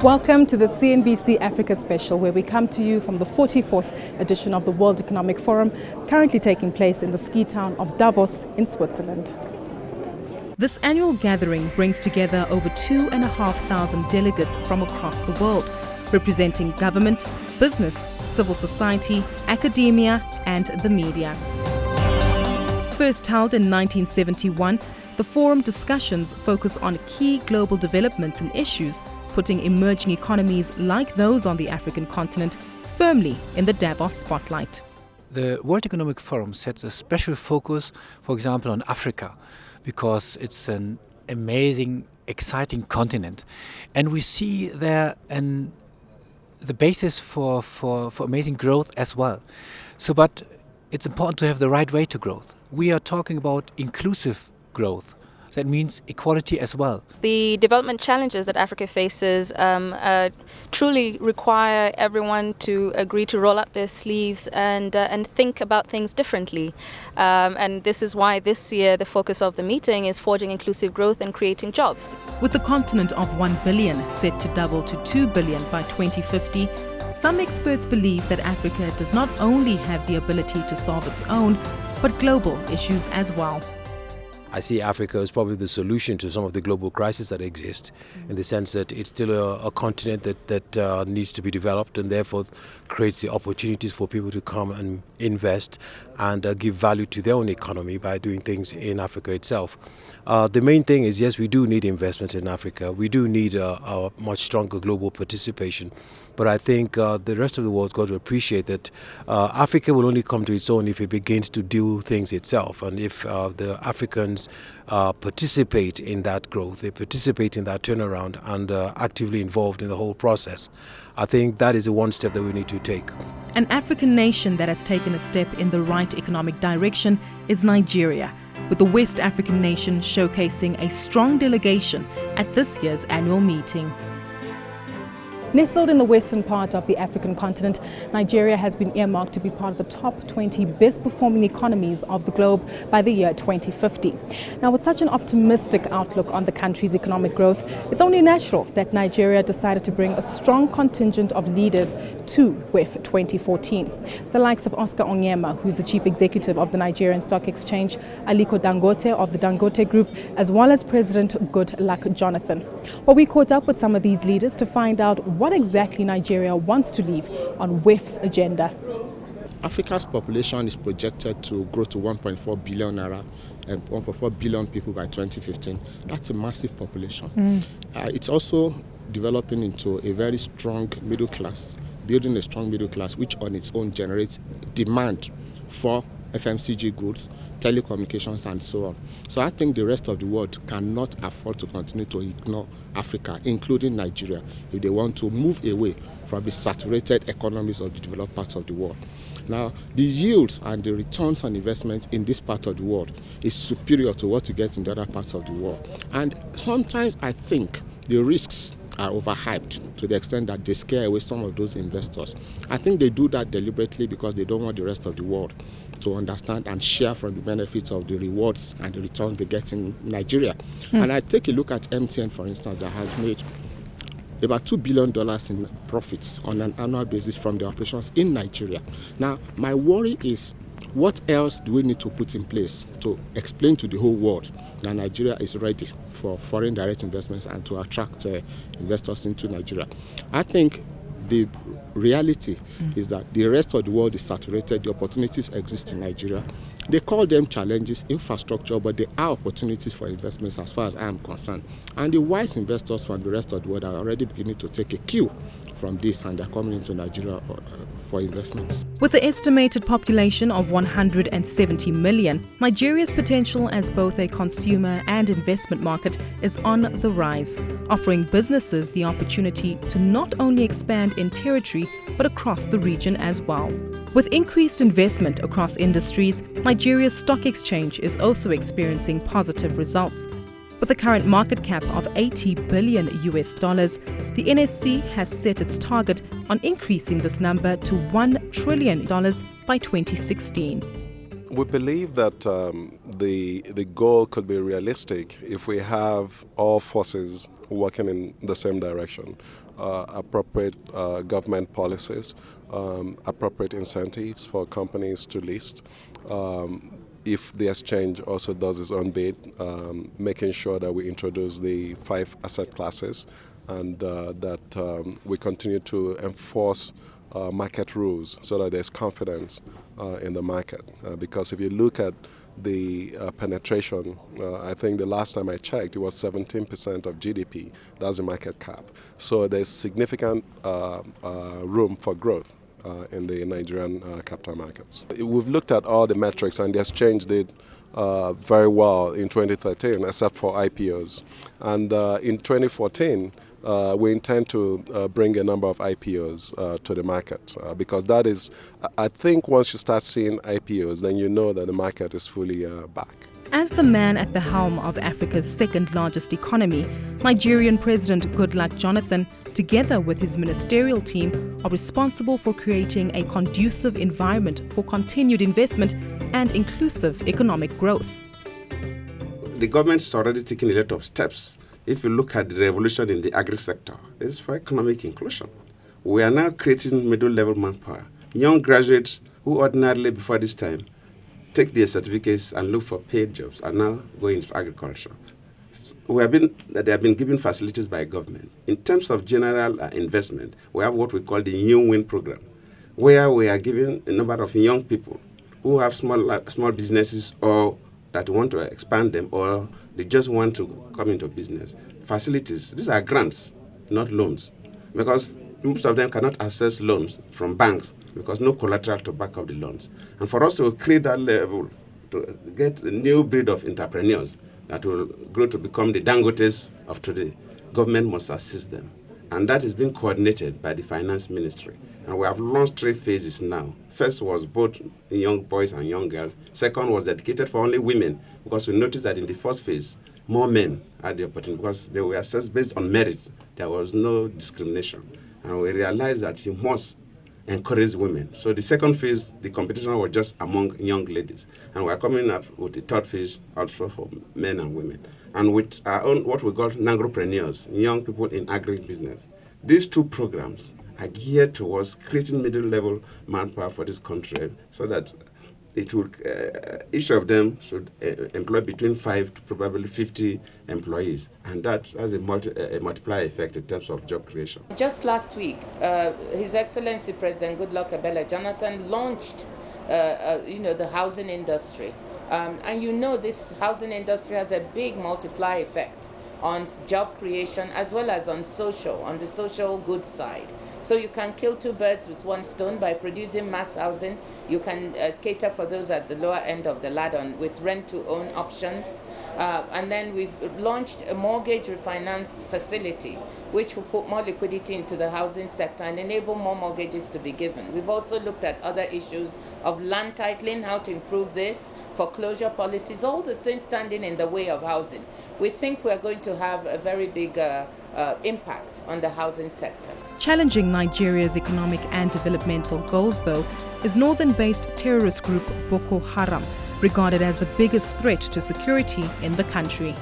Welcome to the CNBC Africa special, where we come to you from the 44th edition of the World Economic Forum, currently taking place in the ski town of Davos in Switzerland. This annual gathering brings together over 2,500 delegates from across the world, representing government, business, civil society, academia, and the media. First held in 1971, the forum discussions focus on key global developments and issues, putting emerging economies like those on the African continent firmly in the Davos spotlight. The World Economic Forum sets a special focus, for example, on Africa, because it's an amazing, exciting continent. And we see there the basis for amazing growth as well. But it's important to have the right way to growth. We are talking about inclusive growth. That means equality as well. The development challenges that Africa faces truly require everyone to agree to roll up their sleeves and think about things differently. And this is why this year the focus of the meeting is forging inclusive growth and creating jobs. With the continent of 1 billion set to double to 2 billion by 2050, some experts believe that Africa does not only have the ability to solve its own, but global issues as well. I see Africa as probably the solution to some of the global crises that exist, in the sense that it's still a continent that needs to be developed, and therefore creates the opportunities for people to come and invest and give value to their own economy by doing things in Africa itself. The main thing is, yes, we do need investment in Africa. We do need a much stronger global participation. But I think the rest of the world's got to appreciate that Africa will only come to its own if it begins to do things itself. And if the Africans participate in that growth, they participate in that turnaround and actively involved in the whole process. I think that is the one step that we need to take. An African nation that has taken a step in the right economic direction is Nigeria, with the West African nation showcasing a strong delegation at this year's annual meeting. Nestled in the western part of the African continent, Nigeria has been earmarked to be part of the top 20 best performing economies of the globe by the year 2050. Now, with such an optimistic outlook on the country's economic growth, it's only natural that Nigeria decided to bring a strong contingent of leaders to WEF 2014. The likes of Oscar Onyema, who's the chief executive of the Nigerian Stock Exchange, Aliko Dangote of the Dangote Group, as well as President Goodluck Jonathan. Well, we caught up with some of these leaders to find out what exactly Nigeria wants to leave on WEF's agenda. Africa's population is projected to grow to 1.4 billion naira and 1.4 billion people by 2015. That's a massive population. It's also developing into a very strong middle class, building a strong middle class, which on its own generates demand for FMCG goods, telecommunications, and so on. So I think the rest of the world cannot afford to continue to ignore Africa, including Nigeria, if they want to move away from the saturated economies of the developed parts of the world. Now, the yields and the returns on investment in this part of the world is superior to what you get in the other parts of the world. And sometimes I think the risks are overhyped to the extent that they scare away some of those investors. I think they do that deliberately because they don't want the rest of the world to understand and share from the benefits of the rewards and the returns they get in Nigeria. And I take a look at MTN, for instance, that has made about $2 billion in profits on an annual basis from the operations in Nigeria. Now, my worry is, what else do we need to put in place to explain to the whole world that Nigeria is ready for foreign direct investments and to attract investors into Nigeria? I think the reality is that the rest of the world is saturated. The opportunities exist in Nigeria. They call them challenges, infrastructure, but they are opportunities for investments as far as I am concerned. And the wise investors from the rest of the world are already beginning to take a cue from this, and they're coming into Nigeria for investments. With the estimated population of 170 million, Nigeria's potential as both a consumer and investment market is on the rise, offering businesses the opportunity to not only expand in territory but across the region as well. With increased investment across industries, Nigeria's stock exchange is also experiencing positive results. With a current market cap of $80 billion, the NSC has set its target on increasing this number to $1 trillion by 2016. We believe that the goal could be realistic if we have all forces working in the same direction. appropriate government policies, appropriate incentives for companies to list. If the exchange also does its own bit, making sure that we introduce the 5 asset classes and that we continue to enforce market rules so that there's confidence in the market. Because if you look at the penetration, I think the last time I checked, it was 17% of GDP. That's the market cap. So there's significant room for growth in the Nigerian capital markets. We've looked at all the metrics, and the exchange did very well in 2013, except for IPOs. And in 2014, we intend to bring a number of IPOs to the market because that is, I think once you start seeing IPOs, then you know that the market is fully back. As the man at the helm of Africa's second largest economy, Nigerian President Goodluck Jonathan, together with his ministerial team, are responsible for creating a conducive environment for continued investment and inclusive economic growth. The government is already taking a lot of steps. If you look at the revolution in the agri-sector, it's for economic inclusion. We are now creating middle-level manpower. Young graduates who ordinarily before this time take their certificates and look for paid jobs are now going into agriculture. They have been given facilities by government. In terms of general investment, we have what we call the New Win program, where we are giving a number of young people who have small businesses or that want to expand them or they just want to come into business. Facilities, these are grants, not loans, because most of them cannot access loans from banks because no collateral to back up the loans. And for us to create that level, to get a new breed of entrepreneurs that will grow to become the Dangotes of today, government must assist them. And that is being coordinated by the Finance Ministry. And we have launched 3 phases now. First was both young boys and young girls. Second was dedicated for only women, because we noticed that in the first phase, more men had the opportunity because they were assessed based on merit. There was no discrimination. And we realized that you must encourage women. So the second phase, the competition was just among young ladies. And we're coming up with the third phase also for men and women. And with our own, what we call nangrepreneurs, young people in agribusiness. These 2 programs are geared towards creating middle-level manpower for this country so that it will, each of them should employ between 5 to probably 50 employees. And that has a multiplier effect in terms of job creation. Just last week, His Excellency President Goodluck Jonathan launched the housing industry. And this housing industry has a big multiplier effect on job creation as well as on the social goods side. So you can kill 2 birds with 1 stone by producing mass housing. You can cater for those at the lower end of the ladder with rent-to-own options. And then we've launched a mortgage refinance facility, which will put more liquidity into the housing sector and enable more mortgages to be given. We've also looked at other issues of land titling, how to improve this, foreclosure policies, all the things standing in the way of housing. We think we're going to have a very big impact on the housing sector. Challenging Nigeria's economic and developmental goals, though, is northern-based terrorist group Boko Haram, regarded as the biggest threat to security in the country.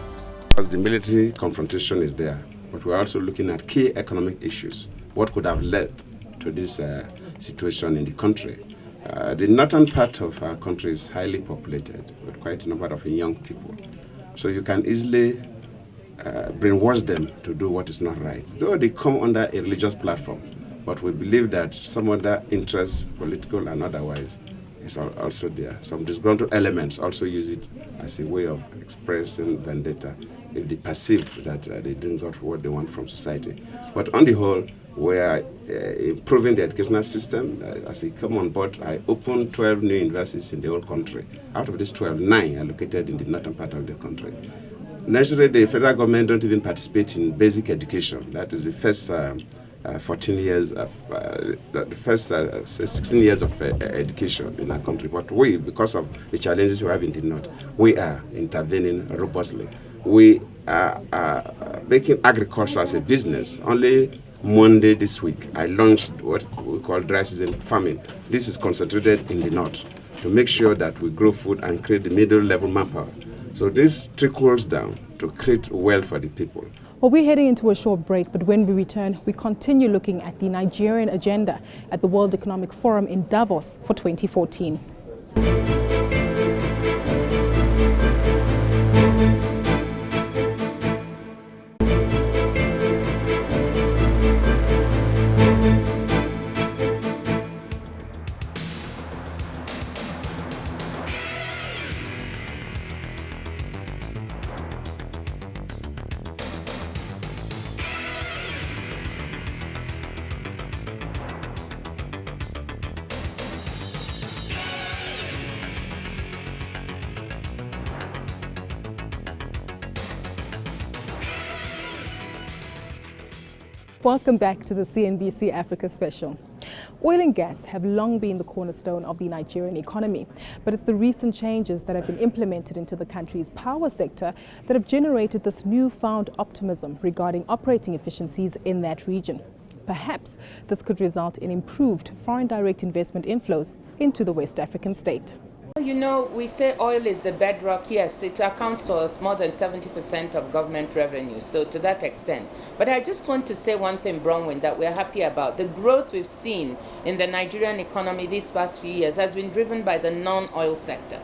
As the military confrontation is there, but we're also looking at key economic issues. What could have led to this situation in the country? The northern part of our country is highly populated with quite a number of young people. So you can easily brainwash them to do what is not right. Though they come under a religious platform, but we believe that some other interests, political and otherwise, is also there. Some disgruntled elements also use it as a way of expressing vendetta if they perceive that they didn't get what they want from society. But on the whole, we are improving the educational system. As they come on board, I opened 12 new universities in the whole country. Out of these 12, 9 are located in the northern part of the country. Naturally, the federal government don't even participate in basic education. That is the first 14 years of the first 16 years of education in our country. But we, because of the challenges we have in the north, we are intervening robustly. We are making agriculture as a business. Only Monday this week, I launched what we call dry season farming. This is concentrated in the north to make sure that we grow food and create the middle level manpower. So this trickles down to create wealth for the people. Well, we're heading into a short break, but when we return, we continue looking at the Nigerian agenda at the World Economic Forum in Davos for 2014. Welcome back to the CNBC Africa special. Oil and gas have long been the cornerstone of the Nigerian economy, but it's the recent changes that have been implemented into the country's power sector that have generated this newfound optimism regarding operating efficiencies in that region. Perhaps this could result in improved foreign direct investment inflows into the West African state. You know, we say oil is the bedrock. Yes, it accounts for more than 70% of government revenue, so to that extent. But I just want to say one thing, Bronwyn, that we're happy about. The growth we've seen in the Nigerian economy these past few years has been driven by the non-oil sector.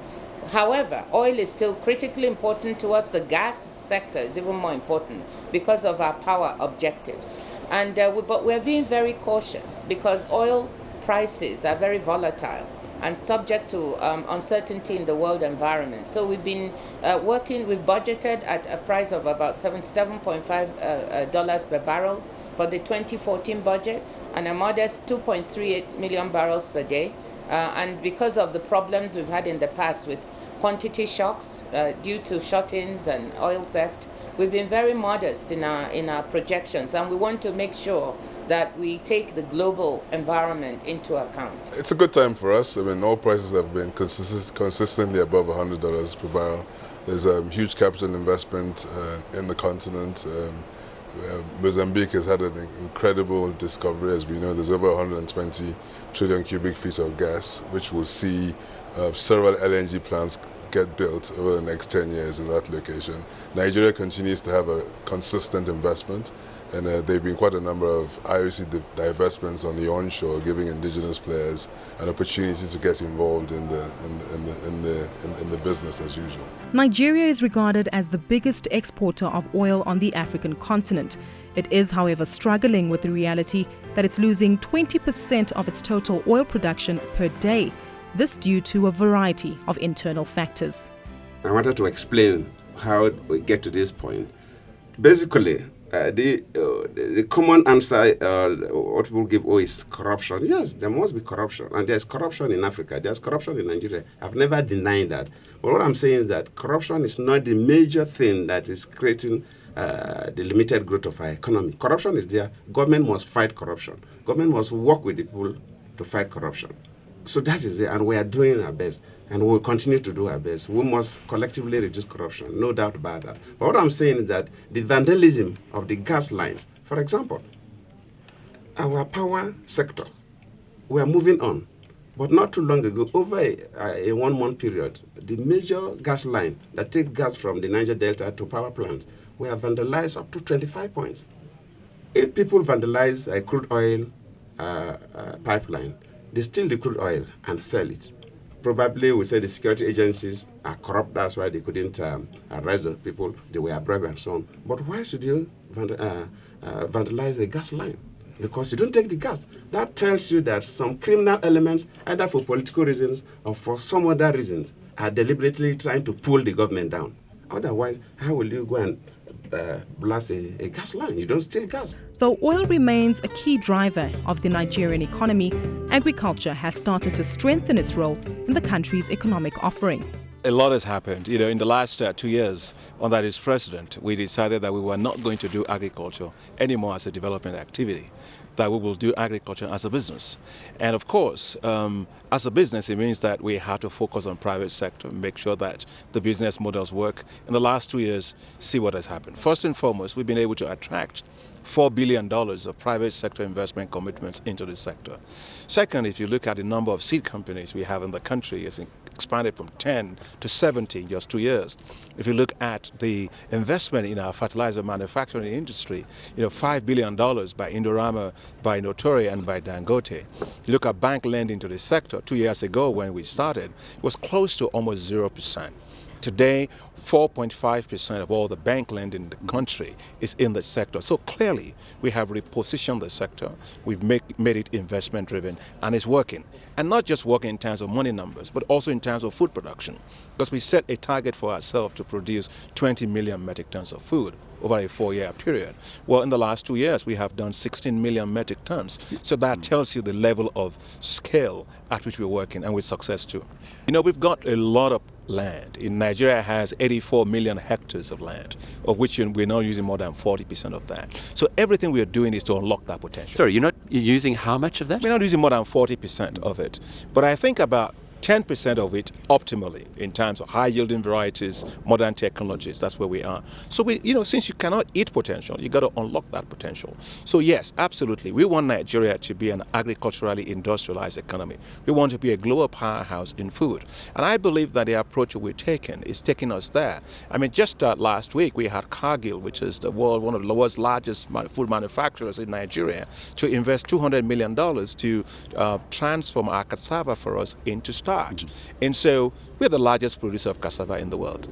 However, oil is still critically important to us. The gas sector is even more important because of our power objectives. And but we're being very cautious because oil prices are very volatile and subject to uncertainty in the world environment. So we've been we've budgeted at a price of about $77.5 per barrel for the 2014 budget and a modest 2.38 million barrels per day. And because of the problems we've had in the past with quantity shocks due to shut-ins and oil theft, we've been very modest in our projections, and we want to make sure that we take the global environment into account. It's a good time for us. I mean, oil prices have been consistently above $100 per barrel. There's a huge capital investment in the continent. Mozambique has had an incredible discovery. As we know, there's over 120 trillion cubic feet of gas, which will see several LNG plants get built over the next 10 years in that location. Nigeria continues to have a consistent investment, and there have been quite a number of IOC divestments on the onshore, giving indigenous players an opportunity to get involved in the business as usual. Nigeria is regarded as the biggest exporter of oil on the African continent. It is, however, struggling with the reality that it's losing 20% of its total oil production per day. This due to a variety of internal factors. I wanted to explain how we get to this point. Basically, the common answer what people give is corruption. Yes, there must be corruption, and there's corruption in Africa. There's corruption in Nigeria. I've never denied that. But what I'm saying is that corruption is not the major thing that is creating the limited growth of our economy. Corruption is there. Government must fight corruption. Government must work with the people to fight corruption. So that is it, and we are doing our best, and we will continue to do our best. We must collectively reduce corruption, no doubt about that. But what I'm saying is that the vandalism of the gas lines, for example, our power sector, we are moving on. But not too long ago, over a 1 month period, the major gas line that takes gas from the Niger Delta to power plants, we have vandalized up to 25 points. If people vandalize a crude oil pipeline, they steal the crude oil and sell it. Probably we say the security agencies are corrupt, that's why they couldn't arrest the people, they were bribed and so on. But why should you vandalize a gas line? Because you don't take the gas. That tells you that some criminal elements, either for political reasons or for some other reasons, are deliberately trying to pull the government down. Otherwise, how will you go and blast a gas line? You don't steal gas. Though oil remains a key driver of the Nigerian economy, agriculture has started to strengthen its role in the country's economic offering. A lot has happened. In the last 2 years under his president, we decided that we were not going to do agriculture anymore as a development activity, that we will do agriculture as a business. And of course, as a business, it means that we have to focus on private sector, make sure that the business models work. In the last 2 years, see what has happened. First and foremost, we've been able to attract $4 billion of private sector investment commitments into the sector. Second, if you look at the number of seed companies we have in the country, it's expanded from 10 to 70 in just 2 years. If you look at the investment in our fertilizer manufacturing industry, $5 billion by Indorama, by Notori, and by Dangote. You look at bank lending to the sector 2 years ago when we started, it was close to almost 0%. Today, 4.5% of all the bank lending in the country is in the sector. So clearly, we have repositioned the sector. We've made it investment driven, and it's working. And not just working in terms of money numbers, but also in terms of food production. Because we set a target for ourselves to produce 20 million metric tons of food over a 4-year period. Well, in the last 2 years, we have done 16 million metric tons. So that tells you the level of scale at which we're working, and with success too. We've got a lot of land. In Nigeria has 84 million hectares of land, of which we're now using more than 40% of that. So everything we are doing is to unlock that potential. Sorry, you're using how much of that? We're not using more than 40% of it. But I think about 10% of it optimally in terms of high-yielding varieties, modern technologies. That's where we are. So since you cannot eat potential, you got to unlock that potential. So yes, absolutely, we want Nigeria to be an agriculturally industrialized economy. We want to be a global powerhouse in food, and I believe that the approach we're taking is taking us there. I mean, just last week we had Cargill, which is one of the world's largest food manufacturers in Nigeria, to invest $200 million to transform our cassava for us into starch. And so we're the largest producer of cassava in the world.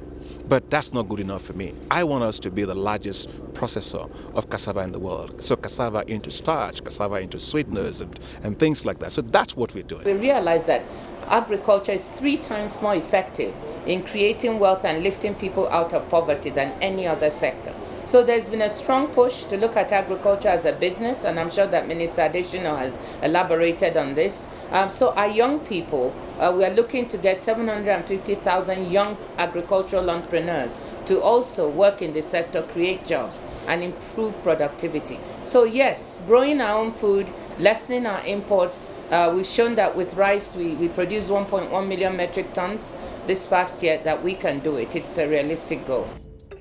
But that's not good enough for me. I want us to be the largest processor of cassava in the world. So cassava into starch, cassava into sweeteners and things like that. So that's what we're doing. We realize that agriculture is 3 times more effective in creating wealth and lifting people out of poverty than any other sector. So there's been a strong push to look at agriculture as a business, and I'm sure that Minister Adesina has elaborated on this. So our young people, we are looking to get 750,000 young agricultural entrepreneurs to also work in the sector, create jobs, and improve productivity. So yes, growing our own food, lessening our imports. We've shown that with rice, we produce 1.1 million metric tons this past year, that we can do it. It's a realistic goal.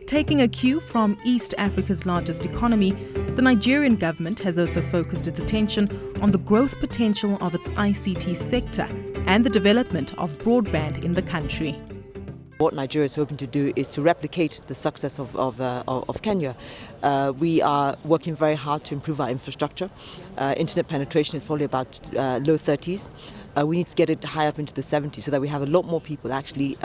Taking a cue from East Africa's largest economy, the Nigerian government has also focused its attention on the growth potential of its ICT sector and the development of broadband in the country. What Nigeria is hoping to do is to replicate the success of Kenya. We are working very hard to improve our infrastructure. Internet penetration is probably about low 30s. We need to get it high up into the 70s so that we have a lot more people actually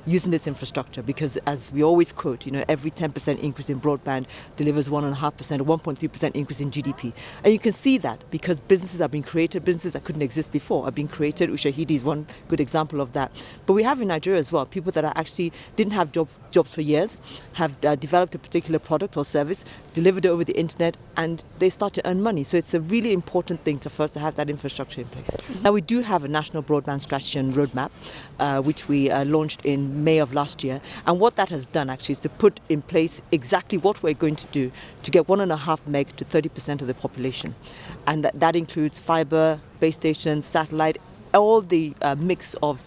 using this infrastructure, because as we always quote, every 10% increase in broadband delivers 1.5% or 1.3% increase in GDP. And you can see that because businesses are being created, businesses that couldn't exist before are being created. Ushahidi is one good example of that. But we have in Nigeria as well people that are actually didn't have jobs for years, have developed a particular product or service, delivered it over the internet, and they start to earn money. So it's a really important thing to have that infrastructure in place. Now we do have a national broadband strategy and roadmap, which we launched in May of last year. And what that has done actually is to put in place exactly what we're going to do to get 1.5 meg to 30% of the population. And that includes fiber, base stations, satellite, all the mix of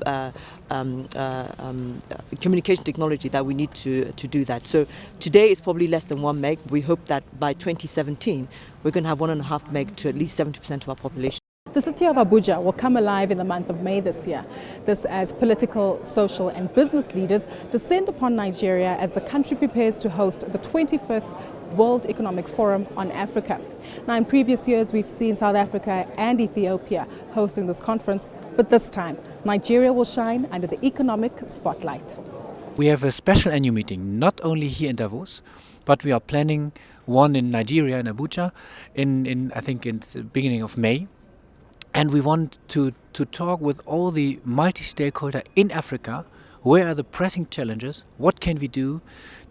communication technology that we need to do that. So today it's probably less than 1 meg. We hope that by 2017 we're going to have 1.5 meg to at least 70% of our population. The city of Abuja will come alive in the month of May this year. This as political, social and business leaders descend upon Nigeria as the country prepares to host the 25th World Economic Forum on Africa. Now, in previous years, we've seen South Africa and Ethiopia hosting this conference, but this time, Nigeria will shine under the economic spotlight. We have a special annual meeting, not only here in Davos, but we are planning one in Nigeria, in Abuja, I think in the beginning of May. And we want to talk with all the multi-stakeholders in Africa. Where are the pressing challenges? What can we do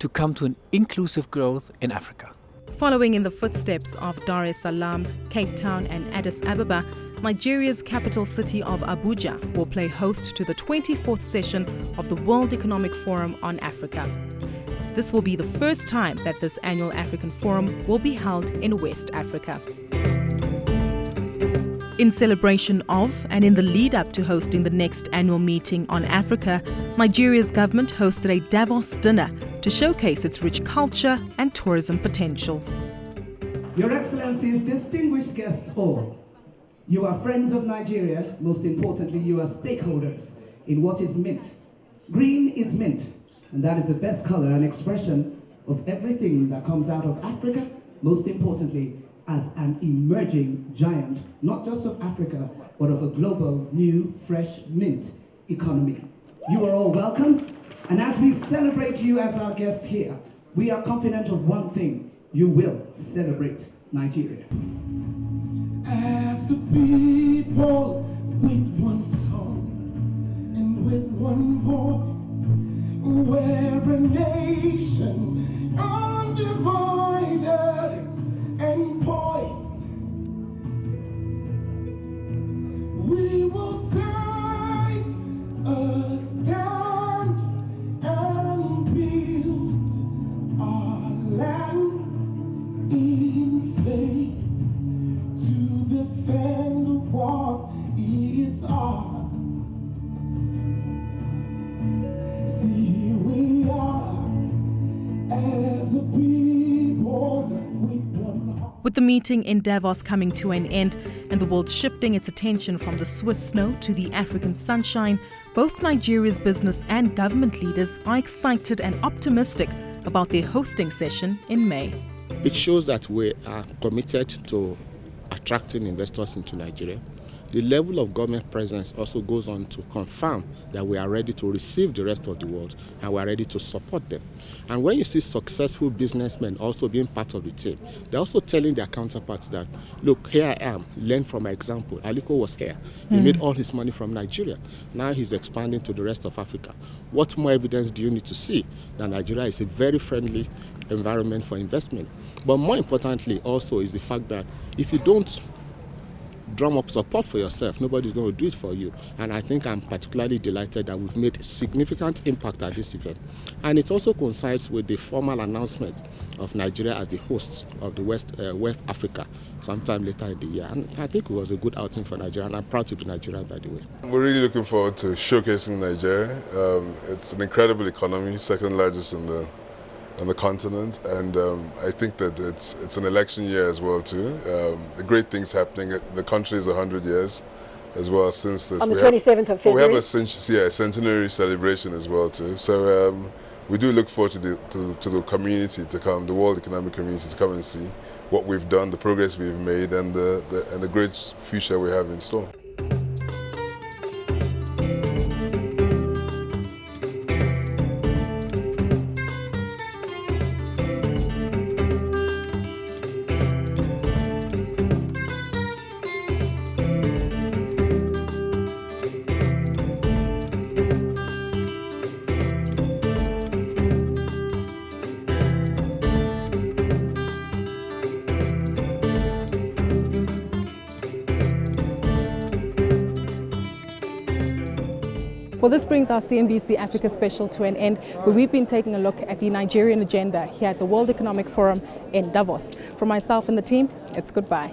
to come to an inclusive growth in Africa? Following in the footsteps of Dar es Salaam, Cape Town and Addis Ababa, Nigeria's capital city of Abuja will play host to the 24th session of the World Economic Forum on Africa. This will be the first time that this annual African Forum will be held in West Africa. In celebration of and in the lead up to hosting the next annual meeting on Africa, Nigeria's government hosted a Davos dinner to showcase its rich culture and tourism potentials. Your Excellencies, distinguished guests all, you are friends of Nigeria. Most importantly, you are stakeholders in what is mint. Green is mint, and that is the best color and expression of everything that comes out of Africa, most importantly, as an emerging giant, not just of Africa, but of a global, new, fresh mint economy. You are all welcome, and as we celebrate you as our guest here, we are confident of one thing: you will celebrate Nigeria. As a people with one song and with one voice, we're a nation undivided and poised. We will take a stand and build our land in faith to defend what is ours. See, we are as a people with one heart. With the meeting in Davos coming to an end and the world shifting its attention from the Swiss snow to the African sunshine, both Nigeria's business and government leaders are excited and optimistic about their hosting session in May. It shows that we are committed to attracting investors into Nigeria. The level of government presence also goes on to confirm that we are ready to receive the rest of the world and we are ready to support them. And when you see successful businessmen also being part of the team, they're also telling their counterparts that, look, here I am, learn from my example. Aliko was here. He made all his money from Nigeria. Now he's expanding to the rest of Africa. What more evidence do you need to see that Nigeria is a very friendly environment for investment? But more importantly also is the fact that if you don't drum up support for yourself, nobody's going to do it for you. And I think I'm particularly delighted that we've made significant impact at this event. And it also coincides with the formal announcement of Nigeria as the host of the WEF Africa sometime later in the year. And I think it was a good outing for Nigeria, and I'm proud to be Nigerian, by the way. We're really looking forward to showcasing Nigeria. It's an incredible economy, second largest in the continent, and I think that it's an election year as well too. The great things happening. The country is 100 years as well since this. On the 27th of February. We have a centenary celebration as well too. So we do look forward to the community to come, the world economic community to come and see what we've done, the progress we've made, and the great future we have in store. Well, this brings our CNBC Africa special to an end, where we've been taking a look at the Nigerian agenda here at the World Economic Forum in Davos. For myself and the team, it's goodbye.